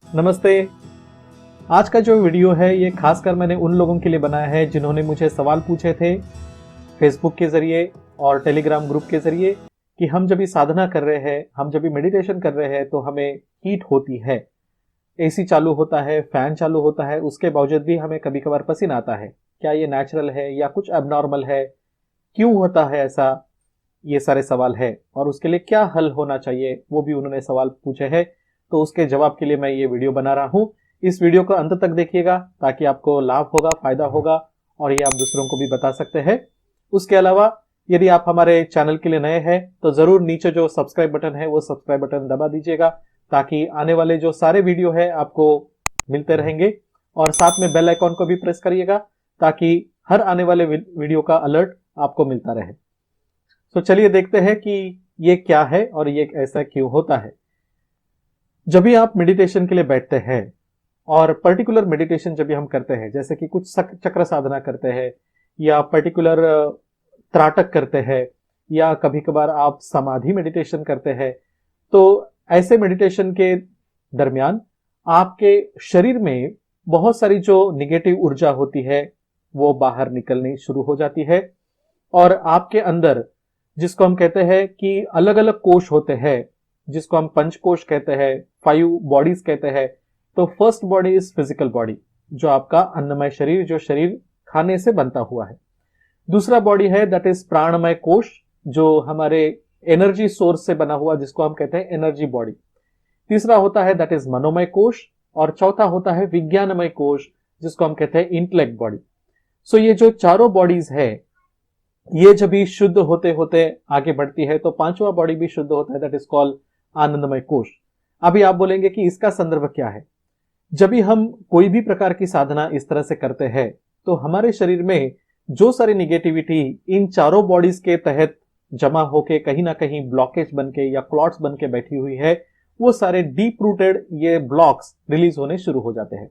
नमस्ते। आज का जो वीडियो है ये खासकर मैंने उन लोगों के लिए बनाया है जिन्होंने मुझे सवाल पूछे थे फेसबुक के ज़रिए और टेलीग्राम ग्रुप के ज़रिए कि हम जब भी साधना कर रहे हैं, हम जब भी मेडिटेशन कर रहे हैं तो हमें हीट होती है, एसी चालू होता है, फैन चालू होता है, उसके बावजूद भी हमें कभी कभार पसीना आता है। क्या ये नेचुरल है या कुछ एबनॉर्मल है? क्यों होता है ऐसा? ये सारे सवाल है और उसके लिए क्या हल होना चाहिए वो भी उन्होंने सवाल पूछे हैं। तो उसके जवाब के लिए मैं ये वीडियो बना रहा हूं। इस वीडियो को अंत तक देखिएगा ताकि आपको लाभ होगा, फायदा होगा और ये आप दूसरों को भी बता सकते हैं। उसके अलावा यदि आप हमारे चैनल के लिए नए हैं तो जरूर नीचे जो सब्सक्राइब बटन है वो सब्सक्राइब बटन दबा दीजिएगा ताकि आने वाले जो सारे वीडियो है आपको मिलते रहेंगे। और साथ में बेल आइकॉन को भी प्रेस करिएगा ताकि हर आने वाले वीडियो का अलर्ट आपको मिलता रहे। तो चलिए देखते हैं कि ये क्या है और ये ऐसा क्यों होता है। जब भी आप मेडिटेशन के लिए बैठते हैं और पर्टिकुलर मेडिटेशन जब भी हम करते हैं, जैसे कि कुछ चक्र साधना करते हैं या पर्टिकुलर त्राटक करते हैं या कभी कभार आप समाधि मेडिटेशन करते हैं, तो ऐसे मेडिटेशन के दरमियान आपके शरीर में बहुत सारी जो निगेटिव ऊर्जा होती है वो बाहर निकलनी शुरू हो जाती है और आपके अंदर, जिसको हम कहते हैं कि अलग अलग कोश होते हैं, जिसको हम पंचकोश कहते हैं, 5 बॉडीज कहते हैं। तो first body is physical body, जो आपका अन्नमय शरीर, जो शरीर खाने से बनता हुआ है। दूसरा बॉडी है दैट इज प्राणमय कोश, जो हमारे एनर्जी सोर्स से बना हुआ, जिसको हम कहते हैं एनर्जी बॉडी। तीसरा होता है दैट इज मनोमय कोश और चौथा होता है विज्ञानमय कोश, जिसको हम कहते हैं इंटेलेक्ट बॉडी। सो ये जो चारों बॉडीज है ये जब भी शुद्ध होते होते आगे बढ़ती है तो पांचवा बॉडी भी शुद्ध होता है, दैट इज कॉल्ड आनंदमय कोश। अभी आप बोलेंगे कि इसका संदर्भ क्या है? जब भी हम कोई भी प्रकार की साधना इस तरह से करते हैं तो हमारे शरीर में जो सारी निगेटिविटी इन चारों बॉडीज के तहत जमा होके कहीं ना कहीं ब्लॉकेज बनके या क्लॉट्स बनके बैठी हुई है, वो सारे डीप रूटेड ये ब्लॉक्स रिलीज होने शुरू हो जाते हैं।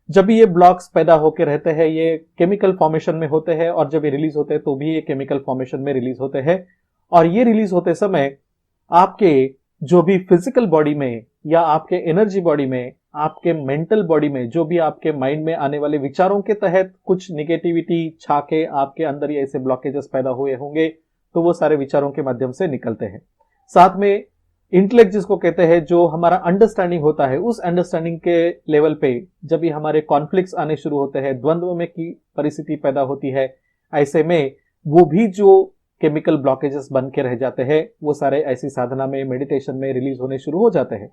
जब भी ये ब्लॉक्स पैदा होकर रहते हैं ये केमिकल फॉर्मेशन में होते हैं और जब ये रिलीज होते हैं तो भी ये केमिकल फॉर्मेशन में रिलीज होते हैं। और ये रिलीज होते समय आपके जो भी फिजिकल बॉडी में या आपके एनर्जी बॉडी में, आपके मेंटल बॉडी में, जो भी आपके माइंड में आने वाले विचारों के तहत कुछ निगेटिविटी छाके आपके अंदर ये ऐसे ब्लॉकेजेस पैदा हुए होंगे तो वो सारे विचारों के माध्यम से निकलते हैं। साथ में इंटेलेक्ट जिसको कहते हैं, जो हमारा अंडरस्टैंडिंग होता है, उस अंडरस्टैंडिंग के लेवल पे जब भी हमारे कॉन्फ्लिक्ट्स आने शुरू होते हैं, द्वंद्व में की परिस्थिति पैदा होती है, ऐसे में वो भी जो केमिकल ब्लॉकेजेस बन के रह जाते हैं वो सारे ऐसी साधना में, मेडिटेशन में रिलीज होने शुरू हो जाते हैं।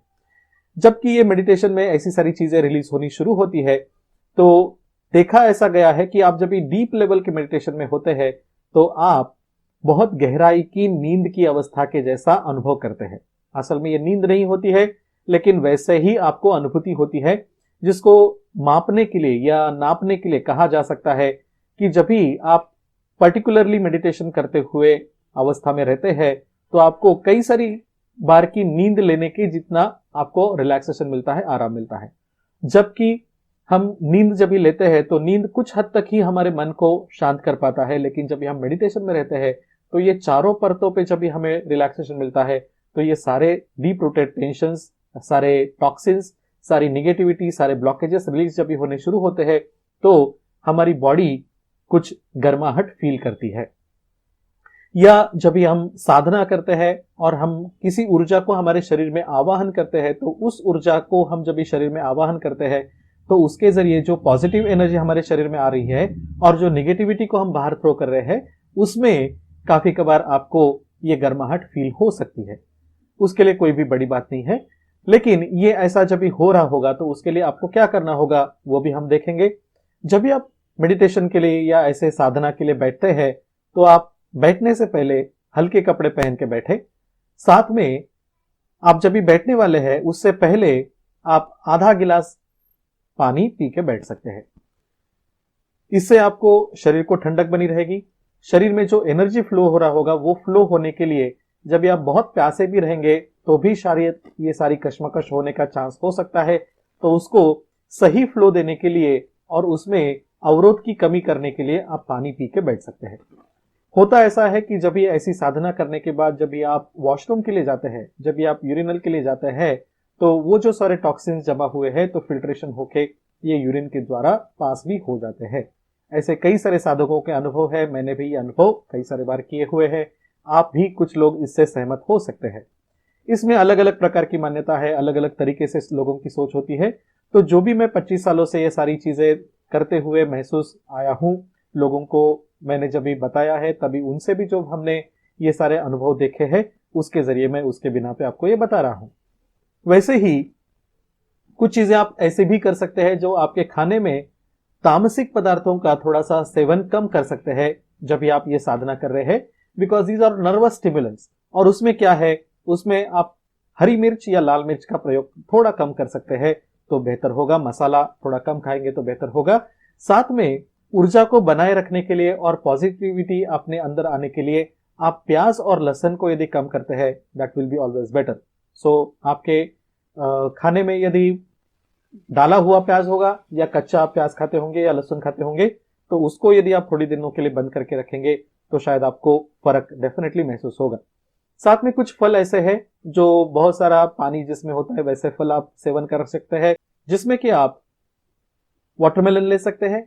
जबकि ये मेडिटेशन में ऐसी सारी चीजें रिलीज होनी शुरू होती है तो देखा ऐसा गया है कि आप जब भी डीप लेवल के मेडिटेशन में होते हैं तो आप बहुत गहराई की नींद की अवस्था के जैसा अनुभव करते हैं। असल में ये नींद नहीं होती है लेकिन वैसे ही आपको अनुभूति होती है, जिसको मापने के लिए या नापने के लिए कहा जा सकता है कि जब भी आप पर्टिकुलरली मेडिटेशन करते हुए अवस्था में रहते हैं तो आपको कई सारी बार की नींद लेने के जितना आपको रिलैक्सेशन मिलता है, आराम मिलता है। जबकि हम नींद जब भी लेते हैं तो नींद कुछ हद तक ही हमारे मन को शांत कर पाता है, लेकिन जब भी हम मेडिटेशन में रहते हैं तो ये चारों परतों पे जब भी हमें रिलैक्सेशन मिलता है तो ये सारे डीप रूटेड टेंशंस, सारे टॉक्सिन्स, सारी निगेटिविटी, सारे ब्लॉकेजेस रिलीज जब भी होने शुरू होते हैं तो हमारी बॉडी कुछ गर्माहट फील करती है। या जब भी हम साधना करते हैं और हम किसी ऊर्जा को हमारे शरीर में आवाहन करते हैं तो उस ऊर्जा को हम जब भी शरीर में आवाहन करते हैं तो उसके जरिए जो पॉजिटिव एनर्जी हमारे शरीर में आ रही है और जो निगेटिविटी को हम बाहर थ्रो कर रहे हैं उसमें काफी कबार आपको ये गर्माहट फील हो सकती है। उसके लिए कोई भी बड़ी बात नहीं है, लेकिन ये ऐसा जब भी हो रहा होगा तो उसके लिए आपको क्या करना होगा वो भी हम देखेंगे। जब भी आप मेडिटेशन के लिए या ऐसे साधना के लिए बैठते हैं तो आप बैठने से पहले हल्के कपड़े पहन के बैठे। साथ में आप जब भी बैठने वाले हैं उससे पहले आप आधा गिलास पानी पी के बैठ सकते हैं। इससे आपको शरीर को ठंडक बनी रहेगी। शरीर में जो एनर्जी फ्लो हो रहा होगा वो फ्लो होने के लिए जब भी आप बहुत प्यासे भी रहेंगे तो भी शायद ये सारी कश्मकश होने का चांस हो सकता है, तो उसको सही फ्लो देने के लिए और उसमें अवरोध की कमी करने के लिए आप पानी पी के बैठ सकते हैं। होता ऐसा है कि जब भी ऐसी साधना करने के बाद जब भी आप वॉशरूम के लिए जाते हैं, जब भी आप यूरिनल के लिए जाते हैं तो वो जो सारे टॉक्सिन्स जमा हुए हैं तो फिल्ट्रेशन होके ये यूरिन के द्वारा पास भी हो जाते हैं। ऐसे कई सारे साधकों के अनुभव है, मैंने भी ये अनुभव कई सारे बार किए हुए हैं। आप भी कुछ लोग इससे सहमत हो सकते हैं। इसमें अलग अलग प्रकार की मान्यता है, अलग अलग तरीके से लोगों की सोच होती है। तो जो भी मैं 25 सालों से ये सारी चीजें करते हुए महसूस आया हूं, लोगों को मैंने जब भी बताया है तभी उनसे भी जो हमने ये सारे अनुभव देखे हैं उसके जरिए मैं उसके बिना पे आपको ये बता रहा हूं। वैसे ही कुछ चीजें आप ऐसे भी कर सकते हैं जो आपके खाने में तामसिक पदार्थों का थोड़ा सा सेवन कम कर सकते हैं जब भी आप ये साधना कर रहे हैं, because these are nervous stimulants. और उसमें क्या है, उसमें आप हरी मिर्च या लाल मिर्च का प्रयोग थोड़ा कम कर सकते हैं तो बेहतर होगा। मसाला थोड़ा कम खाएंगे तो बेहतर होगा। साथ में ऊर्जा को बनाए रखने के लिए और पॉजिटिविटी अपने अंदर आने के लिए आप प्याज और लहसुन को यदि कम करते हैं, that will be always better. So आपके खाने में यदि डाला हुआ प्याज होगा या कच्चा आप प्याज खाते होंगे या लहसुन खाते होंगे, तो उसको यदि आप थोड़ी दिनों के लिए बंद करके रखेंगे तो शायद आपको फर्क डेफिनेटली महसूस होगा। साथ में कुछ फल ऐसे हैं जो बहुत सारा पानी जिसमें होता है, वैसे फल आप सेवन कर सकते हैं, जिसमें कि आप वाटरमेलन ले सकते हैं,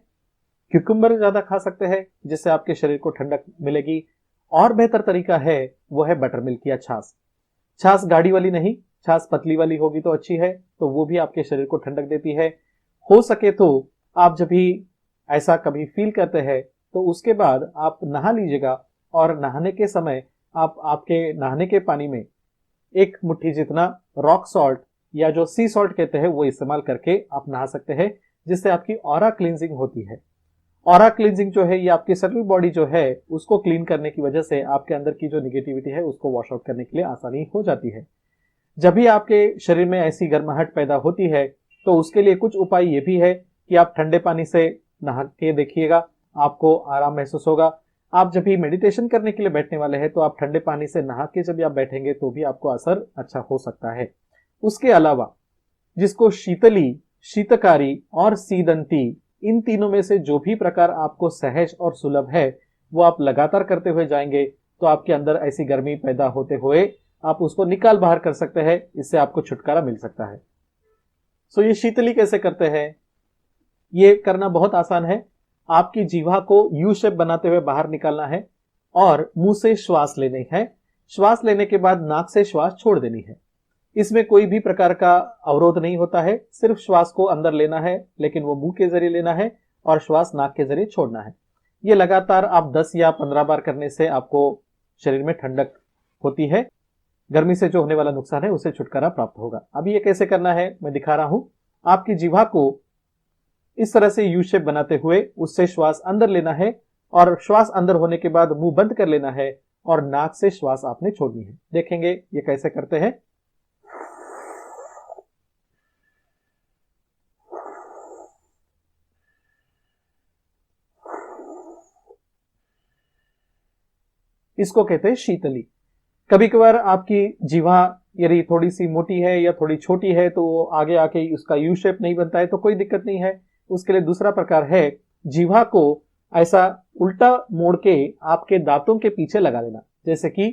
क्यूकम्बर ज्यादा खा सकते हैं जिससे आपके शरीर को ठंडक मिलेगी। और बेहतर तरीका है वो है बटर मिल्क या छाछ। छाछ गाढ़ी वाली नहीं, छाछ पतली वाली होगी तो अच्छी है, तो वो भी आपके शरीर को ठंडक देती है। हो सके तो आप जब भी ऐसा कभी फील करते हैं तो उसके बाद आप नहा लीजिएगा और नहाने के समय आप आपके नहाने के पानी में एक मुट्ठी जितना रॉक सॉल्ट या जो सी सॉल्ट कहते हैं वो इस्तेमाल करके आप नहा सकते हैं, जिससे आपकी ऑरा क्लींजिंग होती है। ऑरा क्लींजिंग जो है ये आपकी सेटल बॉडी जो है उसको क्लीन करने की वजह से आपके अंदर की जो निगेटिविटी है उसको वॉश आउट करने के लिए आसानी हो जाती है। जब भी आपके शरीर में ऐसी गर्माहट पैदा होती है तो उसके लिए कुछ उपाय ये भी है कि आप ठंडे पानी से नहा के देखिएगा, आपको आराम महसूस होगा। आप जब भी मेडिटेशन करने के लिए बैठने वाले हैं तो आप ठंडे पानी से नहा के जब आप बैठेंगे तो भी आपको असर अच्छा हो सकता है। उसके अलावा जिसको शीतली, शीतकारी और सीदंती, इन तीनों में से जो भी प्रकार आपको सहज और सुलभ है वो आप लगातार करते हुए जाएंगे तो आपके अंदर ऐसी गर्मी पैदा होते हुए आप उसको निकाल बाहर कर सकते हैं, इससे आपको छुटकारा मिल सकता है। सो ये शीतली कैसे करते हैं? ये करना बहुत आसान है। आपकी जीवा को यू शेप बनाते हुए बाहर निकालना है और मुंह से श्वास लेनी है। श्वास लेने के बाद नाक से श्वास छोड़ देनी है। इसमें कोई भी प्रकार का अवरोध नहीं होता है, सिर्फ श्वास को अंदर लेना है, लेकिन वो मुंह के जरिए लेना है और श्वास नाक के जरिए छोड़ना है। ये लगातार आप 10 या 15 बार करने से आपको शरीर में ठंडक होती है, गर्मी से जो होने वाला नुकसान है उससे छुटकारा प्राप्त होगा। अभी ये कैसे करना है मैं दिखा रहा हूं। आपकी जीवा को इस तरह से यू शेप बनाते हुए उससे श्वास अंदर लेना है और श्वास अंदर होने के बाद मुंह बंद कर लेना है और नाक से श्वास आपने छोड़नी है। देखेंगे ये कैसे करते हैं। इसको कहते हैं शीतली। कभी कभार आपकी जीवा यदि थोड़ी सी मोटी है या थोड़ी छोटी है तो वो आगे आके उसका यू शेप नहीं बनता है तो कोई दिक्कत नहीं है। उसके लिए दूसरा प्रकार है, जीवा को ऐसा उल्टा मोड़ के आपके दांतों के पीछे लगा देना, जैसे कि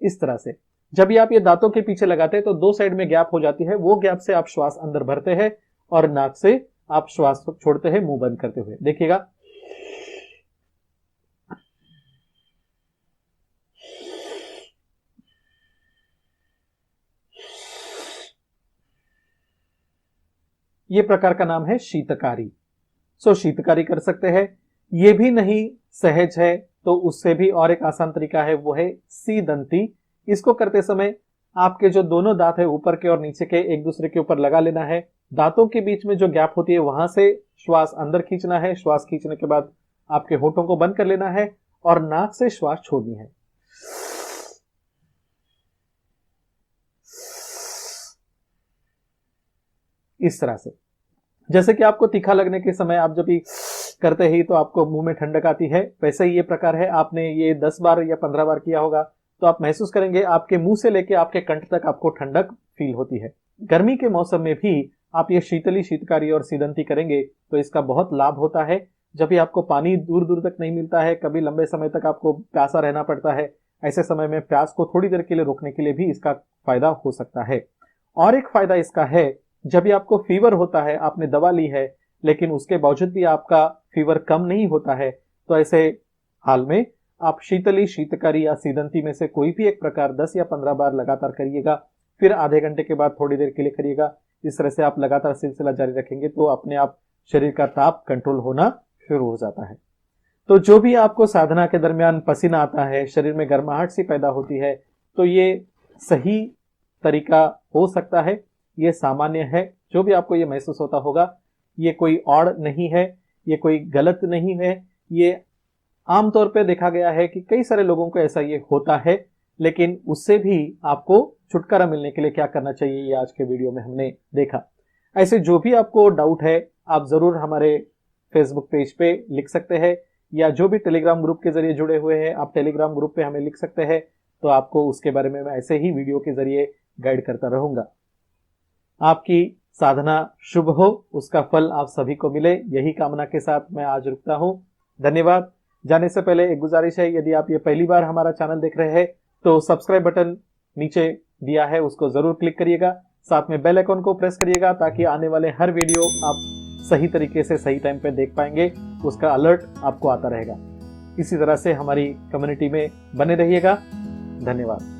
इस तरह से। जब भी आप ये दांतों के पीछे लगाते हैं तो दो साइड में गैप हो जाती है, वो गैप से आप श्वास अंदर भरते हैं और नाक से आप श्वास छोड़ते हैं मुंह बंद करते हुए। देखिएगा ये प्रकार का नाम है शीतकारी। सो शीतकारी कर सकते हैं। ये भी नहीं सहज है तो उससे भी और एक आसान तरीका है, वो है सीदंती। इसको करते समय आपके जो दोनों दांत है ऊपर के और नीचे के एक दूसरे के ऊपर लगा लेना है। दांतों के बीच में जो गैप होती है वहां से श्वास अंदर खींचना है। श्वास खींचने के बाद आपके होठों को बंद कर लेना है और नाक से श्वास छोड़नी है। इस तरह से। जैसे कि आपको तीखा लगने के समय आप जब भी करते ही तो आपको मुंह में ठंडक आती है, वैसे ही ये प्रकार है। आपने ये 10 बार या 15 बार किया होगा तो आप महसूस करेंगे आपके मुंह से लेके आपके कंठ तक आपको ठंडक फील होती है। गर्मी के मौसम में भी आप ये शीतली, शीतकारी और सीदंती करेंगे तो इसका बहुत लाभ होता है। जब भी आपको पानी दूर दूर तक नहीं मिलता है, कभी लंबे समय तक आपको प्यासा रहना पड़ता है, ऐसे समय में प्यास को थोड़ी देर के लिए रोकने के लिए भी इसका फायदा हो सकता है। और एक फायदा इसका है, जब भी आपको फीवर होता है, आपने दवा ली है लेकिन उसके बावजूद भी आपका फीवर कम नहीं होता है, तो ऐसे हाल में आप शीतली, शीतकारी या सीदंती में से कोई भी एक प्रकार 10 या 15 बार लगातार करिएगा। फिर आधे घंटे के बाद थोड़ी देर के लिए करिएगा। इस तरह से आप लगातार सिलसिला जारी रखेंगे तो अपने आप शरीर का ताप कंट्रोल होना शुरू हो जाता है। तो जो भी आपको साधना के दरमियान पसीना आता है, शरीर में गर्माहट सी पैदा होती है, तो ये सही तरीका हो सकता है, ये सामान्य है। जो भी आपको ये महसूस होता होगा, ये कोई औड़ नहीं है, ये कोई गलत नहीं है। ये आमतौर पे देखा गया है कि कई सारे लोगों को ऐसा ये होता है, लेकिन उससे भी आपको छुटकारा मिलने के लिए क्या करना चाहिए, ये आज के वीडियो में हमने देखा। ऐसे जो भी आपको डाउट है, आप जरूर हमारे फेसबुक पेज पे लिख सकते हैं, या जो भी टेलीग्राम ग्रुप के जरिए जुड़े हुए हैं, आप टेलीग्राम ग्रुप पे हमें लिख सकते हैं, तो आपको उसके बारे में मैं ऐसे ही वीडियो के जरिए गाइड करता रहूंगा। आपकी साधना शुभ हो, उसका फल आप सभी को मिले, यही कामना के साथ मैं आज रुकता हूं। धन्यवाद। जाने से पहले एक गुजारिश है, यदि आप ये पहली बार हमारा चैनल देख रहे हैं तो सब्सक्राइब बटन नीचे दिया है, उसको जरूर क्लिक करिएगा। साथ में बेल आइकन को प्रेस करिएगा ताकि आने वाले हर वीडियो आप सही तरीके से सही टाइम पे देख पाएंगे, उसका अलर्ट आपको आता रहेगा। इसी तरह से हमारी कम्युनिटी में बने रहिएगा। धन्यवाद।